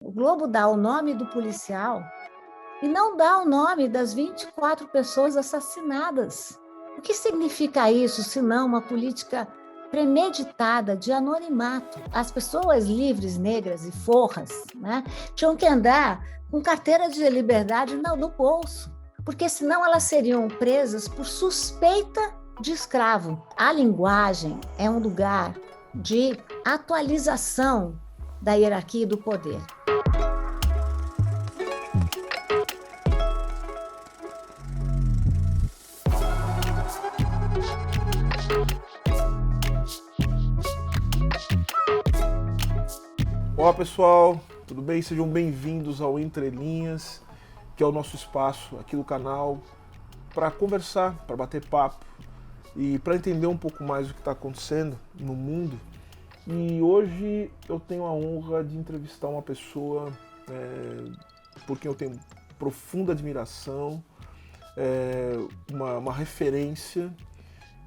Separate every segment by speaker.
Speaker 1: O Globo dá o nome do policial e não dá o nome das 24 pessoas assassinadas. O que significa isso, se não uma política premeditada de anonimato? As pessoas livres, negras e forras, né, tinham que andar com carteira de liberdade no bolso, porque senão elas seriam presas por suspeita de escravo. A linguagem é um lugar de atualização da hierarquia e do poder.
Speaker 2: Olá pessoal, tudo bem? Sejam bem-vindos ao Entre Linhas, que é o nosso espaço aqui do canal para conversar, para bater papo e para entender um pouco mais o que está acontecendo no mundo. E hoje eu tenho a honra de entrevistar uma pessoa por quem eu tenho profunda admiração, uma referência.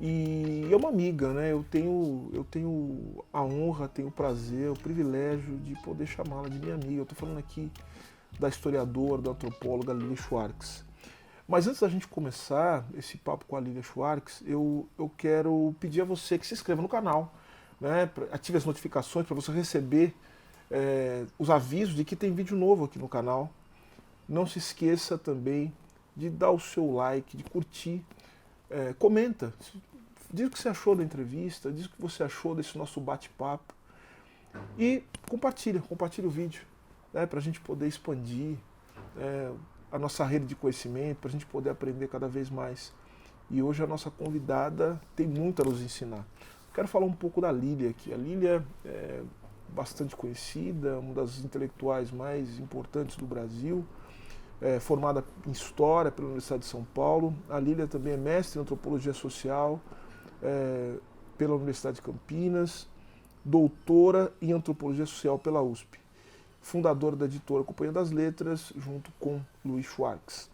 Speaker 2: E é uma amiga, né? Eu tenho a honra, tenho o prazer, o privilégio de poder chamá-la de minha amiga. Eu estou falando aqui da historiadora, da antropóloga Lilia Schwartz. Mas antes da gente começar esse papo com a Lilia Schwartz, eu quero pedir a você que se inscreva no canal, né? Ative as notificações para você receber os avisos de que tem vídeo novo aqui no canal. Não se esqueça também de dar o seu like, de curtir, comenta. Diz o que você achou da entrevista, diz o que você achou desse nosso bate-papo e compartilha o vídeo, né, para a gente poder expandir a nossa rede de conhecimento, para a gente poder aprender cada vez mais. E hoje a nossa convidada tem muito a nos ensinar. Quero falar um pouco da Lilia aqui. A Lilia é bastante conhecida, uma das intelectuais mais importantes do Brasil, formada em História pela Universidade de São Paulo. A Lilia também é mestre em Antropologia Social pela Universidade de Campinas, doutora em Antropologia Social pela USP, fundadora da editora Companhia das Letras, junto com Luiz Schwartz.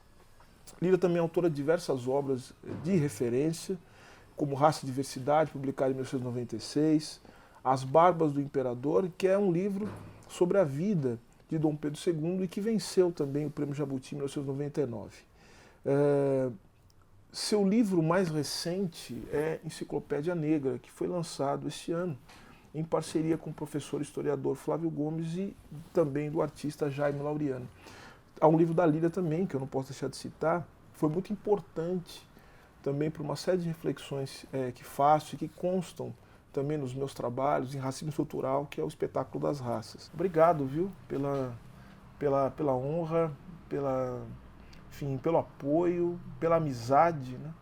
Speaker 2: Lilia também é autora de diversas obras de referência, como Raça e Diversidade, publicada em 1996, As Barbas do Imperador, que é um livro sobre a vida de Dom Pedro II e que venceu também o Prêmio Jabuti em 1999. Seu livro mais recente é Enciclopédia Negra, que foi lançado este ano em parceria com o professor historiador Flávio Gomes e também do artista Jaime Laureano. Há um livro da Lilia também, que eu não posso deixar de citar, foi muito importante também para uma série de reflexões que faço e que constam também nos meus trabalhos em racismo estrutural, que é o espetáculo das raças. Obrigado, viu, pela honra, pelo apoio, pela amizade, né?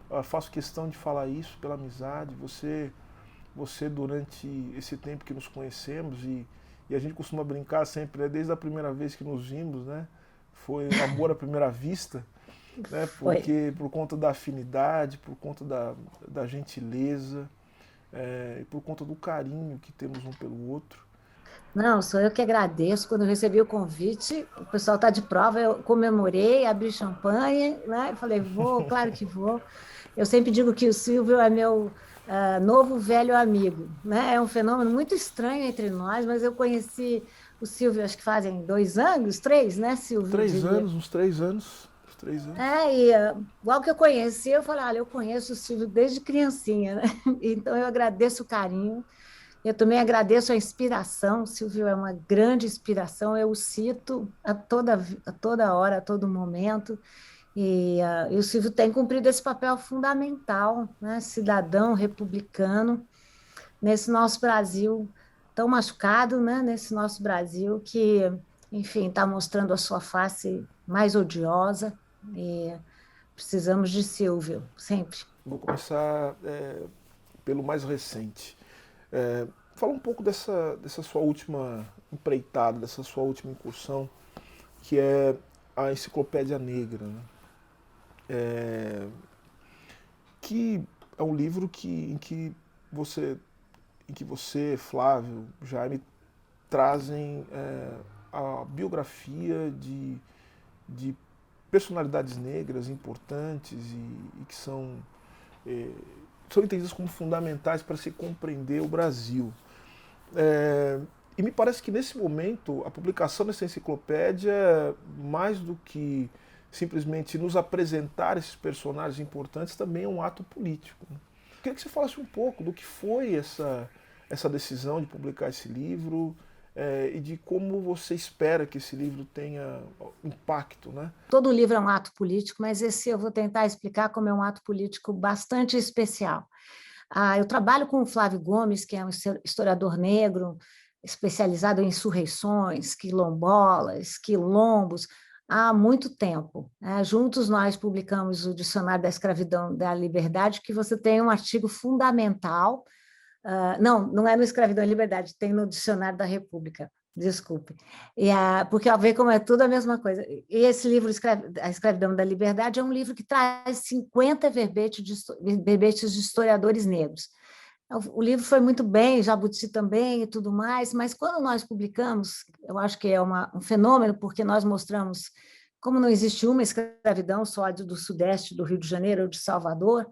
Speaker 2: Eu faço questão de falar isso, pela amizade. Você durante esse tempo que nos conhecemos e a gente costuma brincar sempre, né? Desde a primeira vez que nos vimos, né? Foi um amor à primeira vista, né?
Speaker 1: Foi.
Speaker 2: Porque por conta da afinidade, por conta da gentileza, e por conta do carinho que temos um pelo outro.
Speaker 1: Não, sou eu que agradeço. Quando eu recebi o convite, o pessoal está de prova, eu comemorei, abri champanhe, né? Falei, vou, claro que vou. Eu sempre digo que o Silvio é meu novo velho amigo, né? É um fenômeno muito estranho entre nós, mas eu conheci o Silvio, acho que fazem 2 anos, 3, né, Silvio, eu diria.
Speaker 2: Uns 3 anos, uns 3 anos.
Speaker 1: Igual que eu conheci, eu falei, olha, eu conheço o Silvio desde criancinha, né? Então eu agradeço o carinho. Eu também agradeço a inspiração, o Silvio é uma grande inspiração, eu o cito a toda hora, a todo momento, e o Silvio tem cumprido esse papel fundamental, né, cidadão republicano, nesse nosso Brasil tão machucado, né, nesse nosso Brasil que, enfim, está mostrando a sua face mais odiosa, e precisamos de Silvio, sempre.
Speaker 2: Vou começar pelo mais recente. Fala um pouco dessa sua última empreitada, dessa sua última incursão, que é a Enciclopédia Negra, né? Que é um livro em que você, Flávio, Jaime, trazem a biografia de personalidades negras importantes e que são entendidas como fundamentais para se compreender o Brasil. E me parece que nesse momento a publicação dessa enciclopédia, mais do que simplesmente nos apresentar esses personagens importantes, também é um ato político, né? Queria que você falasse um pouco do que foi essa decisão de publicar esse livro, e de como você espera que esse livro tenha impacto, né?
Speaker 1: Todo livro é um ato político, mas esse eu vou tentar explicar como é um ato político bastante especial. Eu trabalho com o Flávio Gomes, que é um historiador negro, especializado em insurreições, quilombolas, quilombos, há muito tempo, né? Juntos nós publicamos o Dicionário da Escravidão e da Liberdade, que você tem um artigo fundamental. Não, não é no Escravidão e Liberdade, tem no Dicionário da República, desculpe. Porque ao ver como é tudo a mesma coisa. E esse livro, A Escravidão da Liberdade, é um livro que traz 50 verbetes de historiadores negros. O livro foi muito bem, Jabuti também e tudo mais, mas quando nós publicamos, eu acho que é um fenômeno, porque nós mostramos como não existe uma escravidão só do Sudeste, do Rio de Janeiro ou de Salvador,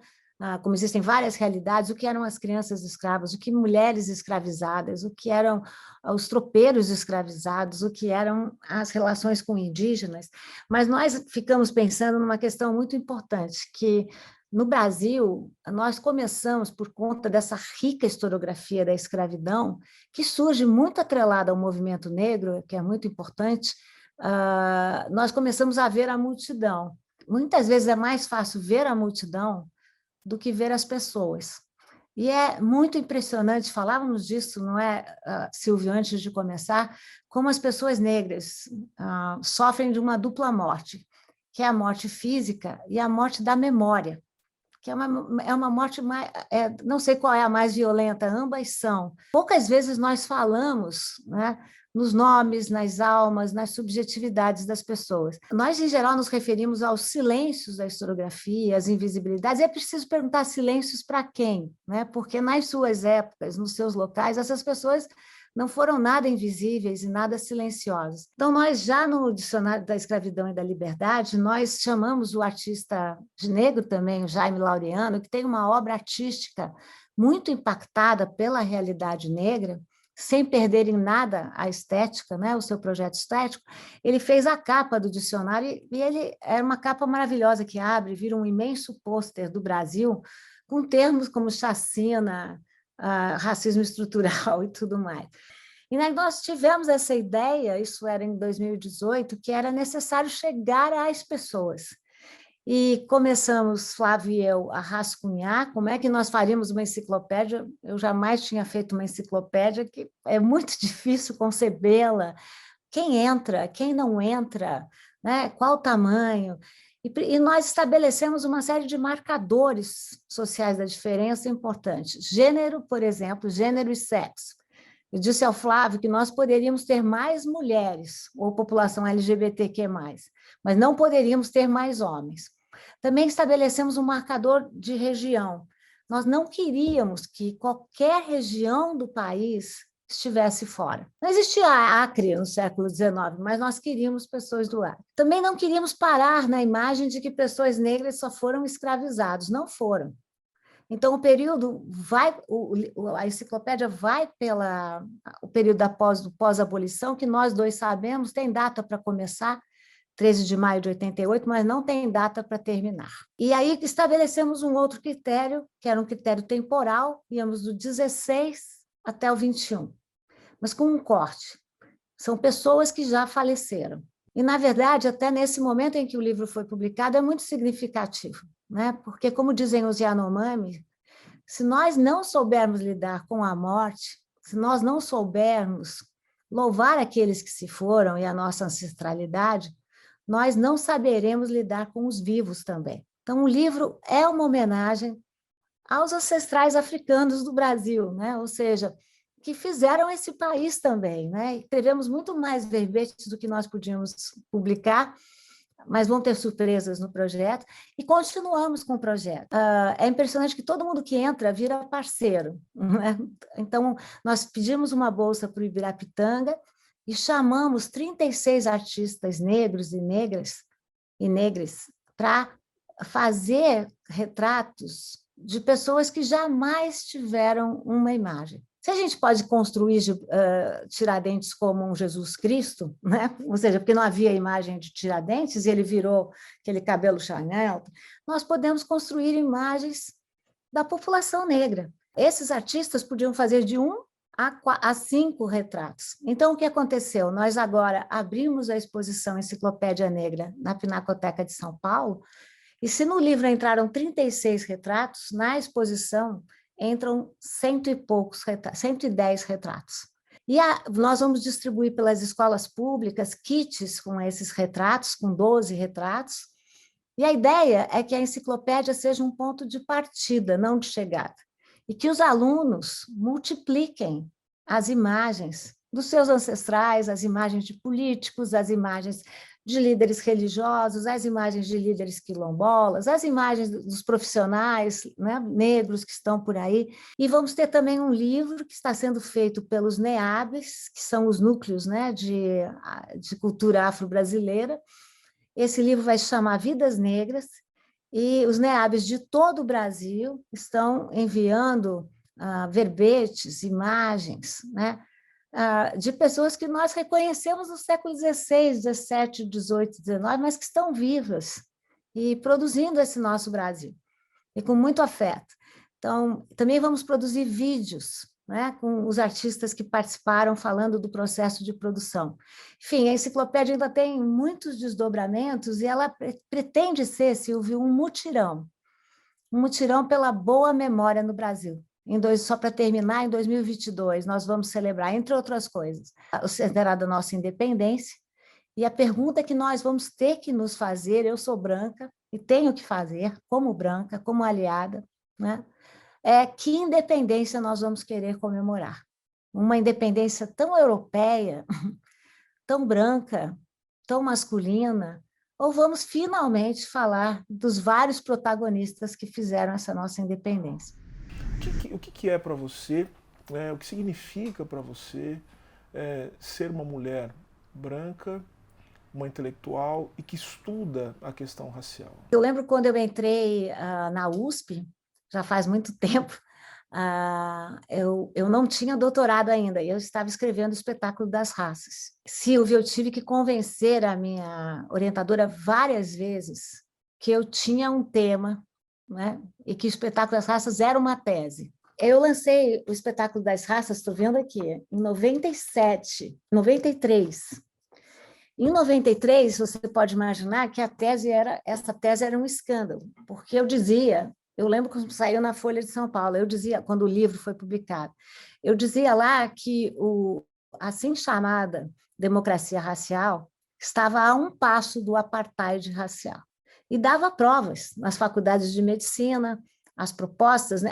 Speaker 1: como existem várias realidades, o que eram as crianças escravas, o que mulheres escravizadas, o que eram os tropeiros escravizados, o que eram as relações com indígenas. Mas nós ficamos pensando numa questão muito importante, que no Brasil, nós começamos, por conta dessa rica historiografia da escravidão, que surge muito atrelada ao movimento negro, que é muito importante, nós começamos a ver a multidão. Muitas vezes é mais fácil ver a multidão do que ver as pessoas. E é muito impressionante, falávamos disso, não é, Silvio, antes de começar, como as pessoas negras sofrem de uma dupla morte, que é a morte física e a morte da memória, que é uma morte mais, não sei qual é a mais violenta, ambas são. Poucas vezes nós falamos, né, nos nomes, nas almas, nas subjetividades das pessoas. Nós, em geral, nos referimos aos silêncios da historiografia, às invisibilidades, e é preciso perguntar silêncios para quem, né? Porque nas suas épocas, nos seus locais, essas pessoas não foram nada invisíveis e nada silenciosas. Então, nós já no Dicionário da Escravidão e da Liberdade, nós chamamos o artista negro também, o Jaime Laureano, que tem uma obra artística muito impactada pela realidade negra, sem perder em nada a estética, né, o seu projeto estético. Ele fez a capa do dicionário e ele era uma capa maravilhosa que abre, vira um imenso pôster do Brasil, com termos como chacina, racismo estrutural e tudo mais. E nós tivemos essa ideia, isso era em 2018, que era necessário chegar às pessoas. E começamos, Flávio e eu, a rascunhar como é que nós faríamos uma enciclopédia. Eu jamais tinha feito uma enciclopédia, que é muito difícil concebê-la. Quem entra, quem não entra, né? Qual o tamanho? E nós estabelecemos uma série de marcadores sociais da diferença importantes. Gênero, por exemplo, gênero e sexo. Eu disse ao Flávio que nós poderíamos ter mais mulheres, ou população LGBTQ+, mas não poderíamos ter mais homens. Também estabelecemos um marcador de região. Nós não queríamos que qualquer região do país estivesse fora. Não existia Acre no século XIX, mas nós queríamos pessoas do Acre. Também não queríamos parar na imagem de que pessoas negras só foram escravizados. Não foram. Então, o período vai, a enciclopédia vai o período do pós-abolição, que nós dois sabemos, tem data para começar, 13 de maio de 88, mas não tem data para terminar. E aí estabelecemos um outro critério, que era um critério temporal, íamos do 16 até o 21, mas com um corte. São pessoas que já faleceram. E, na verdade, até nesse momento em que o livro foi publicado, é muito significativo, né? Porque, como dizem os Yanomami, se nós não soubermos lidar com a morte, se nós não soubermos louvar aqueles que se foram e a nossa ancestralidade, nós não saberemos lidar com os vivos também. Então, o livro é uma homenagem aos ancestrais africanos do Brasil, né? Ou seja, que fizeram esse país também, né? Escrevemos muito mais verbetes do que nós podíamos publicar, mas vão ter surpresas no projeto, e continuamos com o projeto. É impressionante que todo mundo que entra vira parceiro, né? Então, nós pedimos uma bolsa para o Ibirapitanga e chamamos 36 artistas negros e negras para fazer retratos de pessoas que jamais tiveram uma imagem. Se a gente pode construir Tiradentes como um Jesus Cristo, né? Ou seja, porque não havia imagem de Tiradentes e ele virou aquele cabelo Chanel, nós podemos construir imagens da população negra. Esses artistas podiam fazer de 1 a 5 retratos. Então, o que aconteceu? Nós agora abrimos a exposição Enciclopédia Negra na Pinacoteca de São Paulo, e se no livro entraram 36 retratos, na exposição entram 100 e poucos, 110 retratos. E nós vamos distribuir pelas escolas públicas kits com esses retratos, com 12 retratos, e a ideia é que a enciclopédia seja um ponto de partida, não de chegada, e que os alunos multipliquem as imagens dos seus ancestrais, as imagens de políticos, as imagens de líderes religiosos, as imagens de líderes quilombolas, as imagens dos profissionais, né, negros que estão por aí. E vamos ter também um livro que está sendo feito pelos NEABs, que são os núcleos, né, de cultura afro-brasileira. Esse livro vai se chamar Vidas Negras, e os NEABs de todo o Brasil estão enviando verbetes, imagens, né, de pessoas que nós reconhecemos no século XVI, XVII, XVIII, XIX, mas que estão vivas e produzindo esse nosso Brasil, e com muito afeto. Então, também vamos produzir vídeos, né, com os artistas que participaram falando do processo de produção. Enfim, a enciclopédia ainda tem muitos desdobramentos e ela pretende ser, Silvio, um mutirão pela boa memória no Brasil. Só para terminar, em 2022, nós vamos celebrar, entre outras coisas, o centenário da nossa independência, e a pergunta que nós vamos ter que nos fazer, eu sou branca, e tenho que fazer, como branca, como aliada, né? É que independência nós vamos querer comemorar. Uma independência tão europeia, tão branca, tão masculina, ou vamos finalmente falar dos vários protagonistas que fizeram essa nossa independência?
Speaker 2: O que é para você, o que significa para você ser uma mulher branca, uma intelectual e que estuda a questão racial?
Speaker 1: Eu lembro quando eu entrei na USP, já faz muito tempo, eu não tinha doutorado ainda, eu estava escrevendo o Espetáculo das Raças. Silvia, eu tive que convencer a minha orientadora várias vezes que eu tinha um tema, né, e que o Espetáculo das Raças era uma tese. Eu lancei o Espetáculo das Raças, estou vendo aqui, em 93. Em 93, você pode imaginar que essa tese era um escândalo, porque eu lembro quando saiu na Folha de São Paulo, eu dizia, quando o livro foi publicado, eu dizia lá que a assim chamada democracia racial estava a um passo do apartheid racial. E dava provas nas faculdades de medicina, as propostas, né,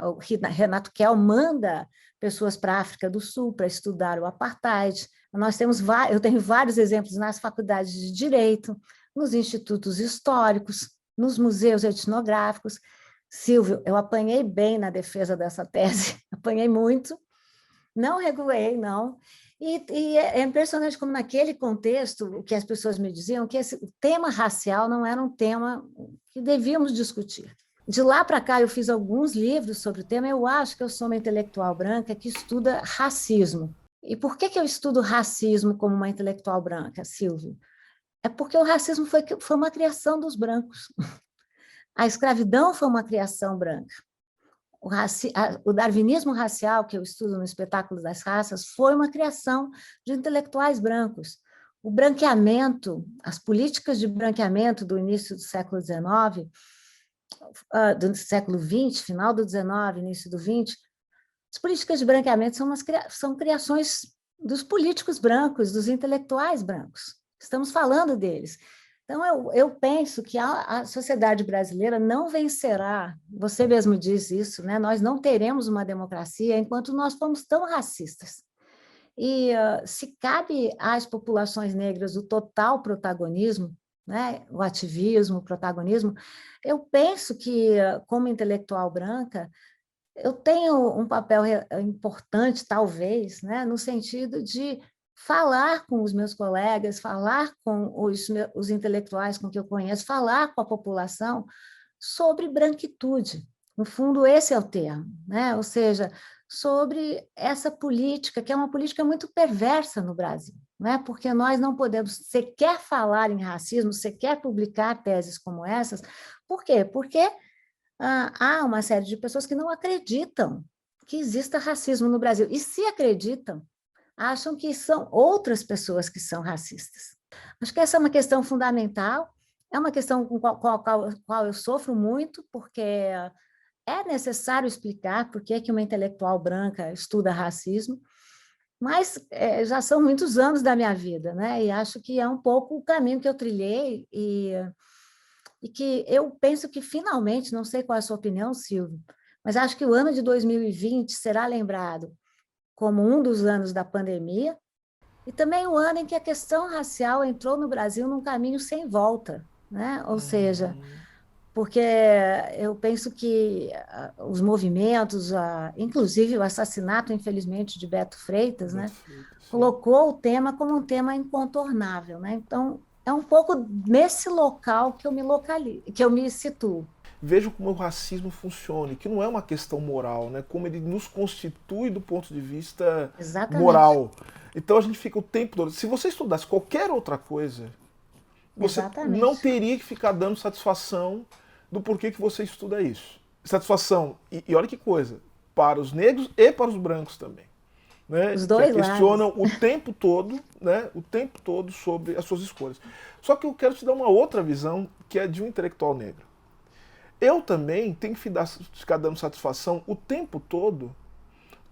Speaker 1: o Renato Kell manda pessoas para a África do Sul para estudar o apartheid. Eu tenho vários exemplos nas faculdades de Direito, nos institutos históricos, nos museus etnográficos. Silvio, eu apanhei bem na defesa dessa tese, apanhei muito, não recuei, não. E é impressionante como naquele contexto, o que as pessoas me diziam, que o tema racial não era um tema que devíamos discutir. De lá para cá, eu fiz alguns livros sobre o tema. Eu acho que eu sou uma intelectual branca que estuda racismo. E por que eu estudo racismo como uma intelectual branca, Silvio? É porque o racismo foi uma criação dos brancos. A escravidão foi uma criação branca. O darwinismo racial, que eu estudo no Espetáculo das Raças, foi uma criação de intelectuais brancos. O branqueamento, as políticas de branqueamento do início do século XIX, do século XX, final do XIX, início do XX, as políticas de branqueamento são criações dos políticos brancos, dos intelectuais brancos. Estamos falando deles. Então, eu penso que a sociedade brasileira não vencerá, você mesmo diz isso, né? Nós não teremos uma democracia enquanto nós formos tão racistas. E se cabe às populações negras o total protagonismo, né? O ativismo, o protagonismo, eu penso que, como intelectual branca, eu tenho um papel importante, talvez, né? No sentido de falar com os meus colegas, falar com os intelectuais com que eu conheço, falar com a população sobre branquitude. No fundo, esse é o termo, né? Ou seja, sobre essa política, que é uma política muito perversa no Brasil, né? Porque nós não podemos sequer falar em racismo, sequer publicar teses como essas. Por quê? Porque há uma série de pessoas que não acreditam que exista racismo no Brasil. E se acreditam, acham que são outras pessoas que são racistas. Acho que essa é uma questão fundamental, é uma questão com a qual eu sofro muito, porque é necessário explicar por que uma intelectual branca estuda racismo, mas já são muitos anos da minha vida, né? E acho que é um pouco o caminho que eu trilhei e que eu penso que finalmente, não sei qual é a sua opinião, Silvio, mas acho que o ano de 2020 será lembrado como um dos anos da pandemia e também o ano em que a questão racial entrou no Brasil num caminho sem volta, né? Ou seja, porque eu penso que os movimentos, inclusive o assassinato, infelizmente, de Beto Freitas,
Speaker 2: Beto
Speaker 1: né,
Speaker 2: Freitas, sim.
Speaker 1: colocou o tema como um tema incontornável, né? Então, é um pouco nesse local que eu me localizo, que eu me situo.
Speaker 2: Vejo como o racismo funciona, e que não é uma questão moral, né? Como ele nos constitui do ponto de vista
Speaker 1: Exatamente,
Speaker 2: moral. Então a gente fica o tempo todo. Se você estudasse qualquer outra coisa, você não
Speaker 1: exatamente.
Speaker 2: teria que ficar dando satisfação do porquê que você estuda isso. Satisfação, e olha que coisa, para os negros e para os brancos também. Né,
Speaker 1: Os
Speaker 2: que a
Speaker 1: dois lados.
Speaker 2: questionam o tempo todo, né, o tempo todo sobre as suas escolhas. Só que eu quero te dar uma outra visão, que é de um intelectual negro. Eu também tenho que ficar dando satisfação o tempo todo,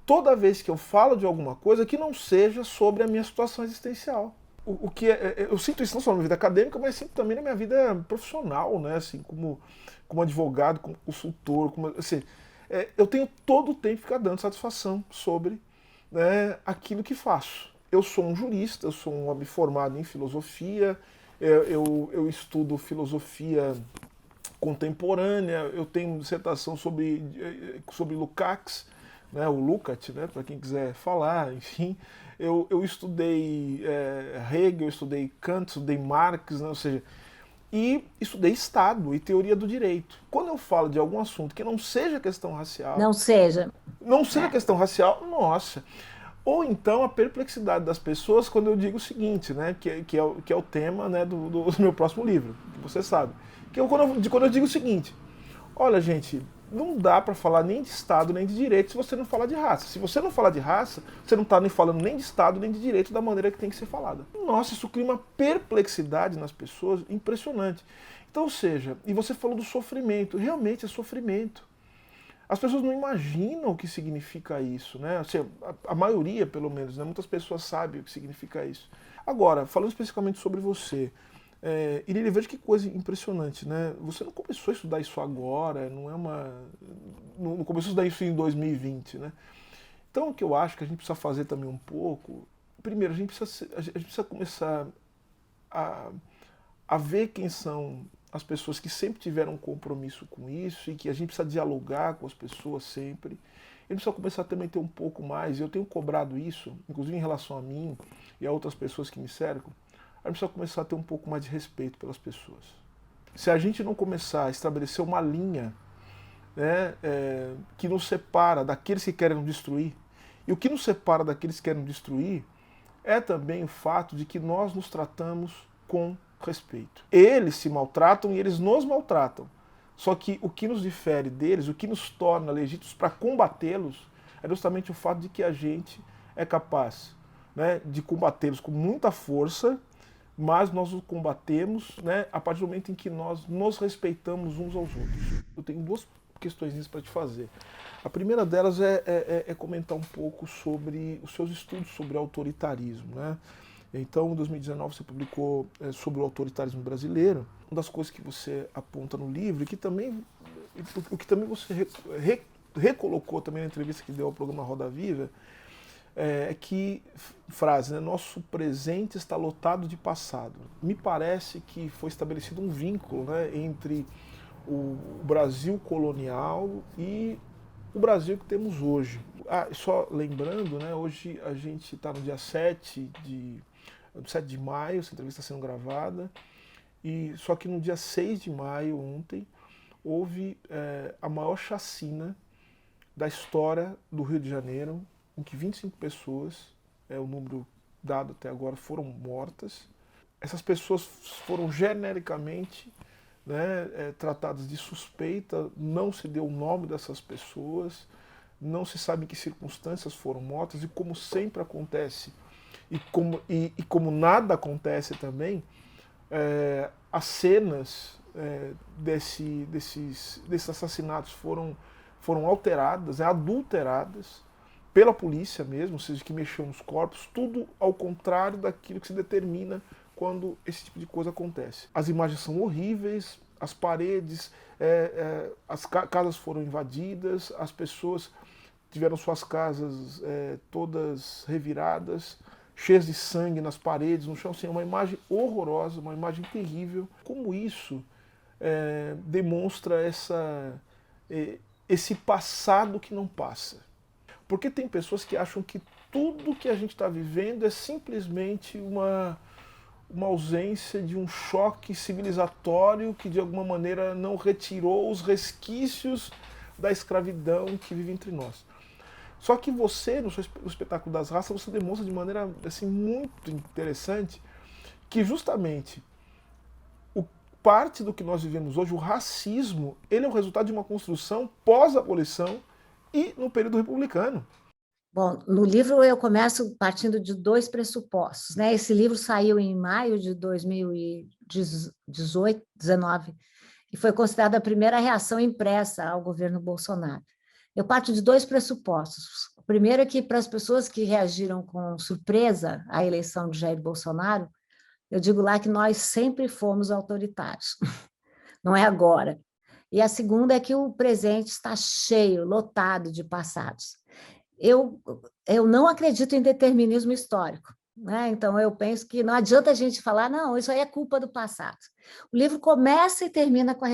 Speaker 2: toda vez que eu falo de alguma coisa que não seja sobre a minha situação existencial. O que eu sinto isso não só na minha vida acadêmica, mas sinto também na minha vida profissional, né? Assim, como advogado, como consultor, assim, eu tenho todo o tempo que ficar dando satisfação sobre, né, aquilo que faço. Eu sou um jurista, eu sou um homem formado em filosofia, eu estudo filosofia contemporânea, eu tenho dissertação sobre Lukács, né, o Lukács, né, para quem quiser falar, enfim. Eu estudei Hegel, eu estudei Kant, estudei Marx, né, ou seja, e estudei Estado e teoria do direito. Quando eu falo de algum assunto que não seja questão racial,
Speaker 1: Não seja.
Speaker 2: não seja
Speaker 1: É,
Speaker 2: questão racial, nossa. Ou então a perplexidade das pessoas quando eu digo o seguinte, né, que é o tema, né, do meu próximo livro, que você sabe. Que quando eu digo o seguinte: olha, gente, não dá para falar nem de Estado nem de direito se você não falar de raça. Se você não falar de raça, você não está nem falando nem de Estado nem de direito da maneira que tem que ser falada. Nossa, isso cria uma perplexidade nas pessoas impressionante. Então, ou seja, e você falou do sofrimento, realmente é sofrimento. As pessoas não imaginam o que significa isso, né? Assim, a maioria, pelo menos, né? Muitas pessoas sabem o que significa isso. Agora, falando especificamente sobre você, Irília, veja que coisa impressionante, né? Você não começou a estudar isso agora, não é uma. Não começou a estudar isso em 2020, né? Então, o que eu acho que a gente precisa fazer também um pouco. Primeiro, a gente precisa começar a, a ver quem são as pessoas que sempre tiveram um compromisso com isso e que a gente precisa dialogar com as pessoas sempre. Ele precisa começar também a ter um pouco mais, e eu tenho cobrado isso, inclusive em relação a mim e a outras pessoas que me cercam, a gente precisa começar a ter um pouco mais de respeito pelas pessoas. Se a gente não começar a estabelecer uma linha, né, que nos separa daqueles que querem nos destruir, e o que nos separa daqueles que querem nos destruir é também o fato de que nós nos tratamos com respeito. Eles se maltratam e eles nos maltratam. Só que o que nos difere deles, o que nos torna legítimos para combatê-los, é justamente o fato de que a gente é capaz, né, de combatê-los com muita força, mas nós os combatemos, né, a partir do momento em que nós nos respeitamos uns aos outros. Eu tenho duas questões para te fazer. A primeira delas é comentar um pouco sobre os seus estudos sobre autoritarismo, né? Então, em 2019, você publicou sobre o autoritarismo brasileiro. Uma das coisas que você aponta no livro, e que também, o que também você recolocou também na entrevista que deu ao programa Roda Viva, que, frase, né, nosso presente está lotado de passado. Me parece que foi estabelecido um vínculo, né, entre o Brasil colonial e o Brasil que temos hoje. Só lembrando, né, hoje a gente está no dia 7 de maio, essa entrevista está sendo gravada, e só que no dia 6 de maio, ontem, houve a maior chacina da história do Rio de Janeiro, em que 25 pessoas, é o número dado até agora, foram mortas. Essas pessoas foram genericamente, né, tratadas de suspeita, não se deu o nome dessas pessoas, não se sabe em que circunstâncias foram mortas, e como sempre acontece, e como nada acontece também, as cenas desses assassinatos foram alteradas, adulteradas pela polícia mesmo, ou seja, que mexeu nos corpos, tudo ao contrário daquilo que se determina quando esse tipo de coisa acontece. As imagens são horríveis, as paredes, as casas foram invadidas, as pessoas tiveram suas casas todas reviradas, cheias de sangue nas paredes, no chão, assim, uma imagem horrorosa, uma imagem terrível. Como isso demonstra esse passado que não passa? Porque tem pessoas que acham que tudo que a gente está vivendo é simplesmente uma ausência de um choque civilizatório que de alguma maneira não retirou os resquícios da escravidão que vive entre nós. Só que você, no seu espetáculo das raças, você demonstra de maneira assim, muito interessante que justamente parte do que nós vivemos hoje, o racismo, ele é o resultado de uma construção pós-abolição e no período republicano.
Speaker 1: Bom, no livro eu começo partindo de dois pressupostos, né? Esse livro saiu em maio de 2018, 19, e foi considerada a primeira reação impressa ao governo Bolsonaro. Eu parto de dois pressupostos. O primeiro é que, para as pessoas que reagiram com surpresa à eleição de Jair Bolsonaro, eu digo lá que nós sempre fomos autoritários, não é agora. E a segunda é que o presente está cheio, lotado de passados. Eu não acredito em determinismo histórico, né? Então eu penso que não adianta a gente falar, não, isso aí é culpa do passado. O livro começa e termina com a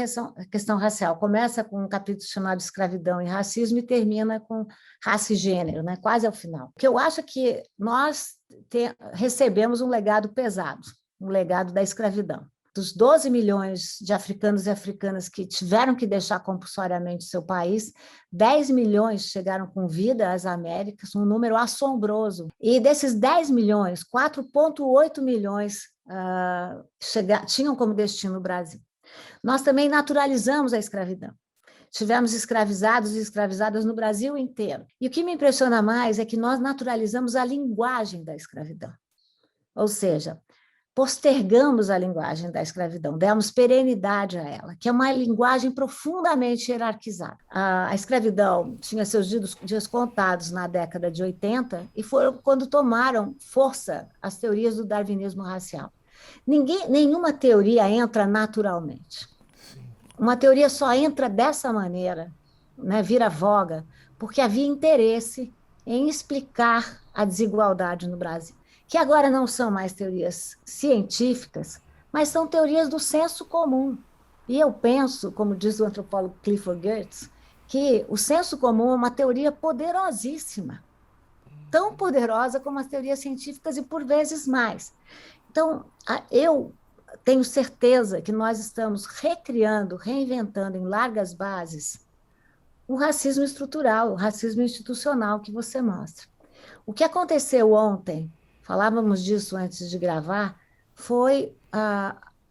Speaker 1: questão racial, começa com um capítulo chamado Escravidão e Racismo e termina com Raça e Gênero, né? Quase ao final. Porque eu acho que nós recebemos um legado pesado, um legado da escravidão. Dos 12 milhões de africanos e africanas que tiveram que deixar compulsoriamente seu país, 10 milhões chegaram com vida às Américas, um número assombroso. E desses 10 milhões, 4,8 milhões tinham como destino o Brasil. Nós também naturalizamos a escravidão. Tivemos escravizados e escravizadas no Brasil inteiro. E o que me impressiona mais é que nós naturalizamos a linguagem da escravidão. Ou seja, postergamos a linguagem da escravidão, demos perenidade a ela, que é uma linguagem profundamente hierarquizada. A escravidão tinha seus dias contados na década de 80 e foram quando tomaram força as teorias do darwinismo racial. Nenhuma teoria entra naturalmente. Uma teoria só entra dessa maneira, né, vira voga, porque havia interesse em explicar a desigualdade no Brasil, que agora não são mais teorias científicas, mas são teorias do senso comum. E eu penso, como diz o antropólogo Clifford Geertz, que o senso comum é uma teoria poderosíssima, tão poderosa como as teorias científicas e por vezes mais. Então, eu tenho certeza que nós estamos recriando, reinventando em largas bases o racismo estrutural, o racismo institucional que você mostra. O que aconteceu ontem, falávamos disso antes de gravar, foi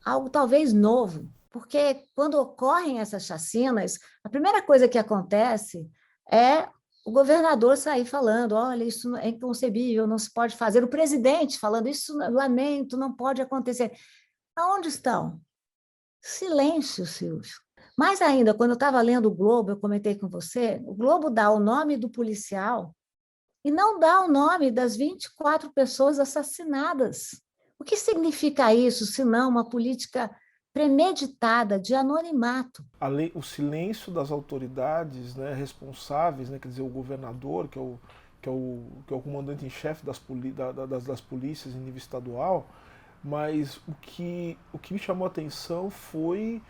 Speaker 1: algo talvez novo, porque quando ocorrem essas chacinas, a primeira coisa que acontece é o governador sair falando, olha, isso é inconcebível, não se pode fazer. O presidente falando, isso, lamento, não pode acontecer. Aonde estão? Silêncio, Silvio. Mais ainda, quando eu estava lendo o Globo, eu comentei com você, o Globo dá o nome do policial e não dá o nome das 24 pessoas assassinadas. O que significa isso, senão uma política premeditada de anonimato?
Speaker 2: O silêncio das autoridades, né, responsáveis, né, quer dizer, o governador, que é o comandante em chefe das polícias em nível estadual, mas o que me chamou a atenção foi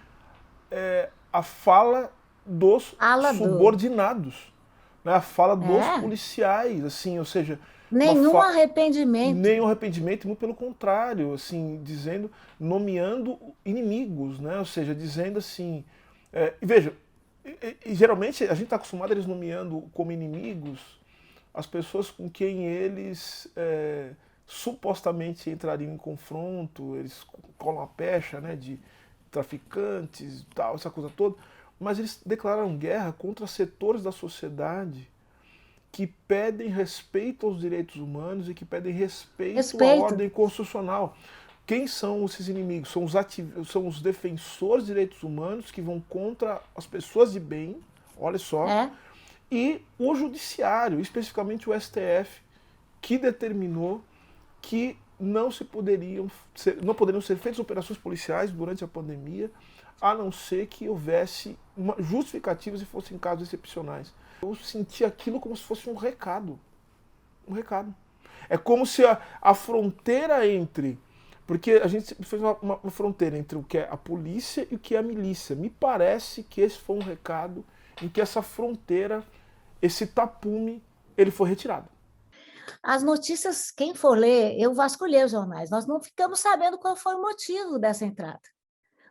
Speaker 2: a fala dos subordinados, né, a fala dos policiais, assim, ou seja,
Speaker 1: nenhum arrependimento.
Speaker 2: Nenhum arrependimento, muito pelo contrário, assim, nomeando inimigos, né, ou seja, dizendo assim, veja, E geralmente a gente está acostumado eles nomeando como inimigos as pessoas com quem eles supostamente entrariam em confronto, eles colam a pecha, né, de traficantes, tal, essa coisa toda, mas eles declararam guerra contra setores da sociedade que pedem respeito aos direitos humanos e que pedem respeito à
Speaker 1: Respeito.
Speaker 2: ordem constitucional. Quem são esses inimigos? São os defensores de direitos humanos que vão contra as pessoas de bem, olha só,
Speaker 1: É.
Speaker 2: e o judiciário, especificamente o STF, que determinou que não poderiam ser feitas operações policiais durante a pandemia, a não ser que houvesse justificativas e fossem casos excepcionais. Eu senti aquilo como se fosse um recado. Um recado. É como se a fronteira entre... Porque a gente fez uma fronteira entre o que é a polícia e o que é a milícia. Me parece que esse foi um recado em que essa fronteira, esse tapume, ele foi retirado.
Speaker 1: As notícias, quem for ler, eu vasculhei os jornais, nós não ficamos sabendo qual foi o motivo dessa entrada.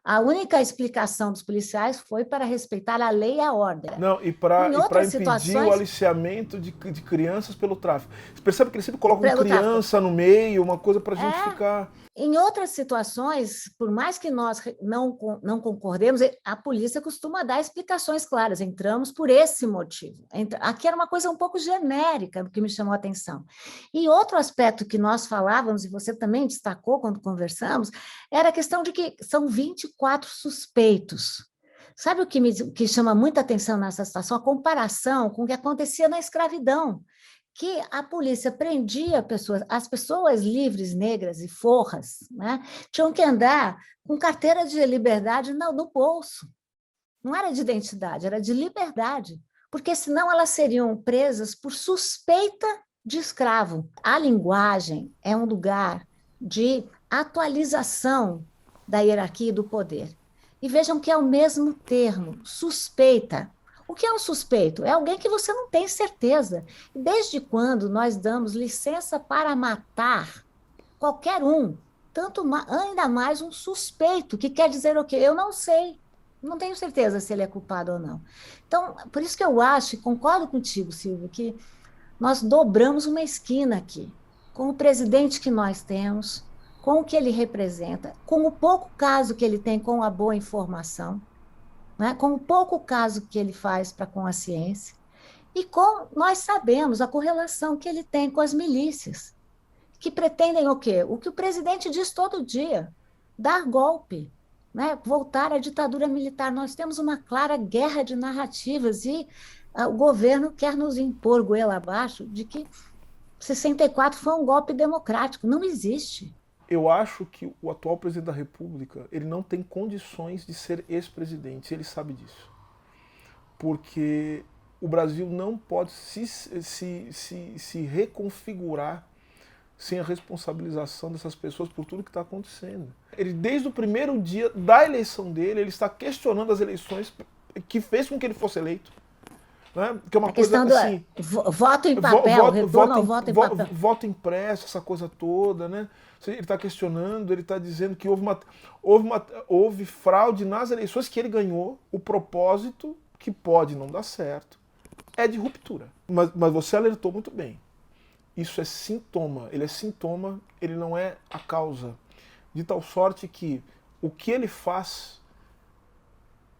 Speaker 1: A única explicação dos policiais foi para respeitar a lei e a ordem.
Speaker 2: Não, e
Speaker 1: Em
Speaker 2: para
Speaker 1: outras
Speaker 2: impedir
Speaker 1: situações,
Speaker 2: o aliciamento de crianças pelo tráfico. Você percebe que eles sempre colocam
Speaker 1: pelo tráfico.
Speaker 2: criança no meio, uma coisa para a gente ficar...
Speaker 1: Em outras situações, por mais que nós não concordemos, a polícia costuma dar explicações claras. Entramos por esse motivo. Aqui era uma coisa um pouco genérica que me chamou a atenção. E outro aspecto que nós falávamos, e você também destacou quando conversamos, era a questão de que são 24 suspeitos. Sabe o que chama muita atenção nessa situação? A comparação com o que acontecia na escravidão, que a polícia prendia pessoas, as pessoas livres, negras e forras, né, tinham que andar com carteira de liberdade no bolso. Não era de identidade, era de liberdade, porque senão elas seriam presas por suspeita de escravo. A linguagem é um lugar de atualização da hierarquia e do poder. E vejam que é o mesmo termo, suspeita. O que é um suspeito? É alguém que você não tem certeza. Desde quando nós damos licença para matar qualquer um, ainda mais um suspeito, que quer dizer o quê? Eu não sei, não tenho certeza se ele é culpado ou não. Então, por isso que eu acho, e concordo contigo, Silvio, que nós dobramos uma esquina aqui, com o presidente que nós temos, com o que ele representa, com o pouco caso que ele tem com a boa informação, né, com o pouco caso que ele faz para com a ciência, e nós sabemos a correlação que ele tem com as milícias, que pretendem o quê? O que o presidente diz todo dia, dar golpe, né, voltar à ditadura militar. Nós temos uma clara guerra de narrativas e o governo quer nos impor goela abaixo de que 64 foi um golpe democrático. Não existe.
Speaker 2: Eu acho que o atual presidente da República, ele não tem condições de ser ex-presidente, ele sabe disso. Porque o Brasil não pode se reconfigurar sem a responsabilização dessas pessoas por tudo que está acontecendo. Ele, desde o primeiro dia da eleição dele, ele está questionando as eleições que fez com que ele fosse eleito. Né? Que é uma coisa assim...
Speaker 1: Voto em papel, retorno ao voto em papel.
Speaker 2: Voto impresso, essa coisa toda, né? Ele está questionando, ele está dizendo que houve fraude nas eleições que ele ganhou. O propósito, que pode não dar certo, é de ruptura. Mas você alertou muito bem. Isso é sintoma, ele não é a causa. De tal sorte que o que ele faz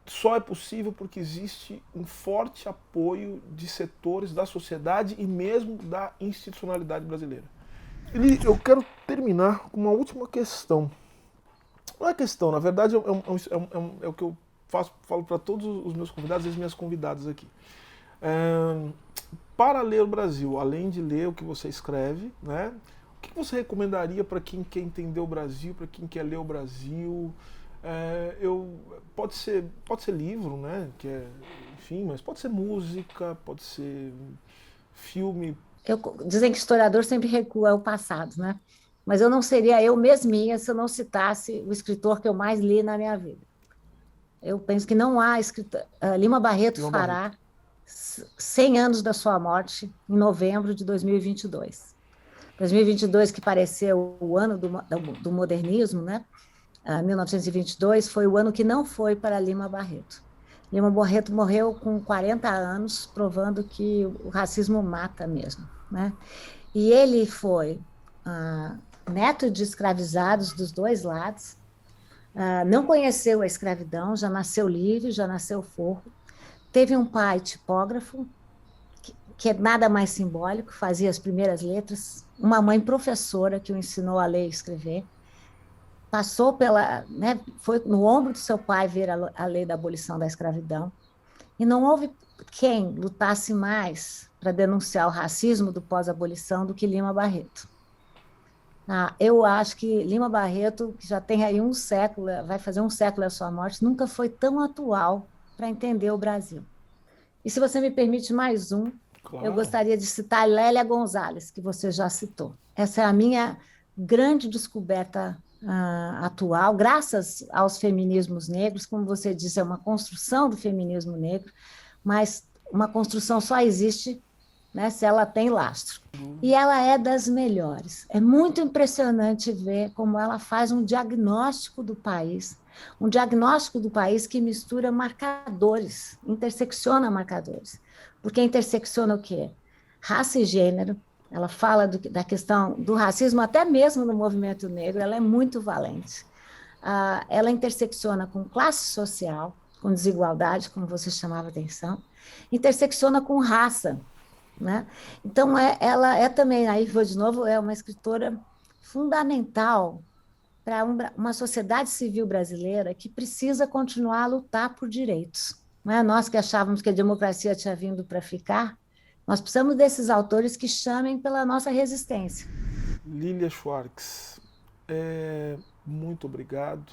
Speaker 2: só é possível porque existe um forte apoio de setores da sociedade e mesmo da institucionalidade brasileira. Eu quero terminar com uma última questão. Não é questão, na verdade é o que eu falo para todos os meus convidados e as minhas convidadas aqui. Para ler o Brasil, além de ler o que você escreve, né, o que você recomendaria para quem quer entender o Brasil, para quem quer ler o Brasil? Pode ser livro, né, enfim, mas pode ser música, pode ser filme.
Speaker 1: Dizem que historiador sempre recua ao passado, né? Mas eu não seria eu mesminha se eu não citasse o escritor que eu mais li na minha vida. Eu penso que não há escritor... Lima Barreto fará 100 anos da sua morte em novembro de 2022. 2022, que pareceu o ano do modernismo, né? 1922 foi o ano que não foi para Lima Barreto. Lima Barreto morreu com 40 anos, provando que o racismo mata mesmo, né? E ele foi neto de escravizados dos dois lados, não conheceu a escravidão, já nasceu livre, já nasceu forro. Teve um pai tipógrafo, que é nada mais simbólico, fazia as primeiras letras, uma mãe professora que o ensinou a ler e escrever, passou né, foi no ombro do seu pai ver a lei da abolição da escravidão, e não houve quem lutasse mais para denunciar o racismo do pós-abolição do que Lima Barreto. Eu acho que Lima Barreto, que já tem aí um século, vai fazer um século a sua morte, nunca foi tão atual para entender o Brasil. E se você me permite mais um,
Speaker 2: Claro.
Speaker 1: eu gostaria de citar Lélia Gonzalez, que você já citou. Essa é a minha grande descoberta atual, graças aos feminismos negros, como você disse, é uma construção do feminismo negro, mas uma construção só existe, né, se ela tem lastro. E ela é das melhores. É muito impressionante ver como ela faz um diagnóstico do país que mistura marcadores, intersecciona marcadores. Porque intersecciona o quê? Raça e gênero. Ela fala da questão do racismo, até mesmo no movimento negro, ela é muito valente. Ela intersecciona com classe social, com desigualdade, como você chamava a atenção, intersecciona com raça, né? Então, ela é também, aí vou de novo, é uma escritora fundamental para uma sociedade civil brasileira que precisa continuar a lutar por direitos. Não é? Nós que achávamos que a democracia tinha vindo para ficar, nós precisamos desses autores que chamem pela nossa resistência.
Speaker 2: Lilia Schwartz, muito obrigado.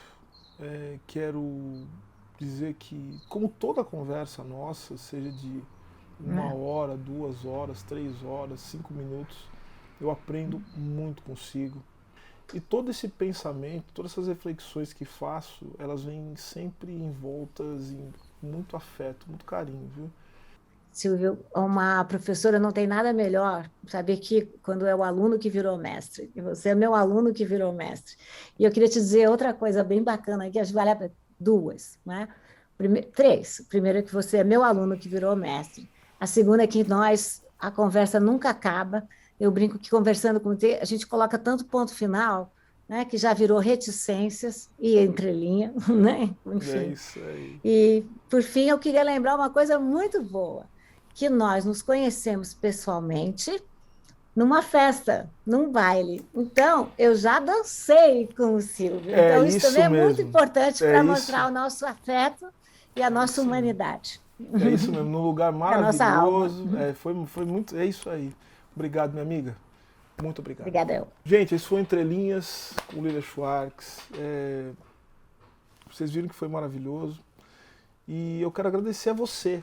Speaker 2: Quero dizer que, como toda conversa nossa, seja de 1 hora, 2 horas, 3 horas, 5 minutos, eu aprendo muito consigo. E todo esse pensamento, todas essas reflexões que faço, elas vêm sempre envoltas em muito afeto, muito carinho, viu?
Speaker 1: Silvio, uma professora não tem nada melhor saber que quando é o aluno que virou mestre, e você é meu aluno que virou mestre. E eu queria te dizer outra coisa bem bacana aqui, acho que vale a pena, duas, né? Três. Primeiro é que você é meu aluno que virou mestre. A segunda é que a conversa nunca acaba. Eu brinco que conversando com você, a gente coloca tanto ponto final, né, que já virou reticências e entrelinha, né? Enfim.
Speaker 2: É isso aí.
Speaker 1: E, por fim, eu queria lembrar uma coisa muito boa, que nós nos conhecemos pessoalmente numa festa, num baile. Então, eu já dancei com o Silvio. Então, isso também é muito importante para mostrar o nosso afeto e a nossa humanidade.
Speaker 2: É isso mesmo, num lugar maravilhoso. Foi muito. É isso aí. Obrigado, minha amiga. Muito obrigado.
Speaker 1: Obrigada, eu.
Speaker 2: Gente, esse foi Entre Linhas com Lilia Schwartz. Vocês viram que foi maravilhoso. E eu quero agradecer a você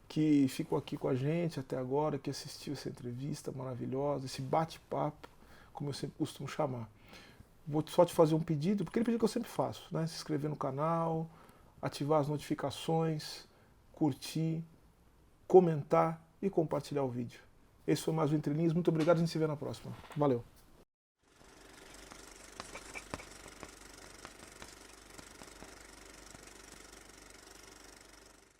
Speaker 2: que ficou aqui com a gente até agora, que assistiu essa entrevista maravilhosa, esse bate-papo, como eu sempre costumo chamar. Vou só te fazer um pedido, porque ele pedido que eu sempre faço, né? Se inscrever no canal, ativar as notificações, curtir, comentar e compartilhar o vídeo. Esse foi mais um Entre Linhas. Muito obrigado, a gente se vê na próxima. Valeu!